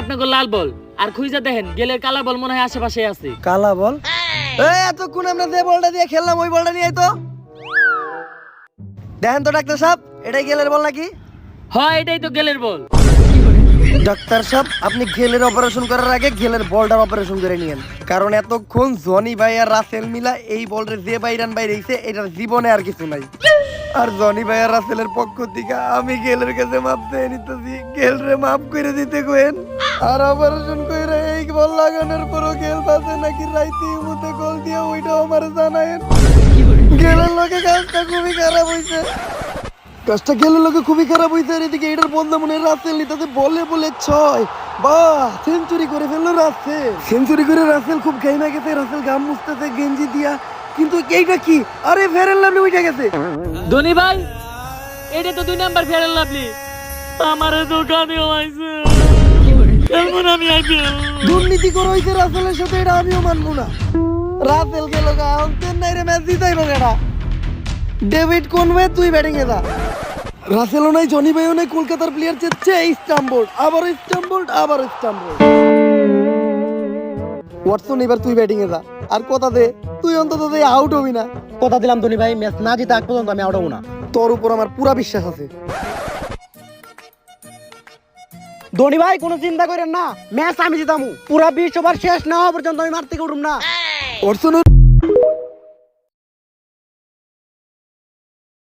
আপনাকে লাল বল আর খুঁজে দেখেন গেলের কালা বল মনে হয় আশেপাশে আছে। কালা বল? এই এতক্ষণ আমরা যে বলটা দিয়ে খেললাম ওই বলটা নিয়ে আয় তো। দেখেন তো ডাক্তার সাহেব, এটাই গেলের বল নাকি? হয় এটাই তো গেলের বল। ডাক্তার সাহেব, আপনি গেলের অপারেশন করার আগে গেলের বলটার অপারেশন করে নিয়েন, কারণ এতক্ষণ জনি ভাই আর রাসেল মিলা এই বলরে যে বাইরান বাইরেছে এটার জীবনে আর কিছু নাই। আর জনি ভাই আর রাসেলের পক্ষ থেকে আমি গেলের কাছে মাপ চেয়ে নিতেছি, গেলরে মাফ করে দিতে কইেন। আর অপারেশন কইরা এই বল লাগানোর পরও গেল পাশে নাকি রাইতে মুতে গোল দিয়ে ওইটাও আমার জানায়েন। গেলের লোকে কাজটা খুবই খারাপ হইছে, কাজটা গেলের লোকে খুবই খারাপ হইছে। আর এদিকে এটার বদলা মনে রাসেল নিতে বলে বলে 6 বাহ সেঞ্চুরি করে ফেললো রাসেল। সেঞ্চুরি করে রাসেল খুব ঘাইমা গেছে, রাসেল গাম মুছতেছে গেঞ্জি দিয়া, কিন্তু এইটা কি? আরে ফেরেন লাভলি উঠে গেছে। ধনী ভাই এটা তো 2 নাম্বার ফেরাল লাভলি, আমারে তো কাঁদিও আইছে। কেমন আমি আইপিএল দুর্নীতি করে হইছে রাসেলের সাথে, এটা আমিও মানবো না। রাসেল গেল গা চেন্নাই রে ম্যাচ জিতাইবো কেডা? ডেভিড কনওয়ে তুই ব্যাটিং এ যা। রাসেলও নাই, জনি ভাইও নাই, কলকাতার প্লেয়ার চেচ্ছে স্টাম্বোল্ড, আবার স্টাম্বোল্ড, আবার স্টাম্বোল্ড। ওয়াটসন এবার তুই ব্যাটিং এ যা, আর কথা দে তুই অন্তত আউট হবি না। কথা দিলাম ধনী ভাই, ম্যাচ না জিতা আগ পর্যন্ত আমি আউট হবো না। তোর উপর আমার পুরা বিশ্বাস আছে। ধনী ভাই কোনো চিন্তা করেন না, ম্যাচ আমি জিতামু। পুরা 20 ওভার শেষ না হওয়া পর্যন্ত আমি মার থেকে উঠুম না। ওয়াটসনের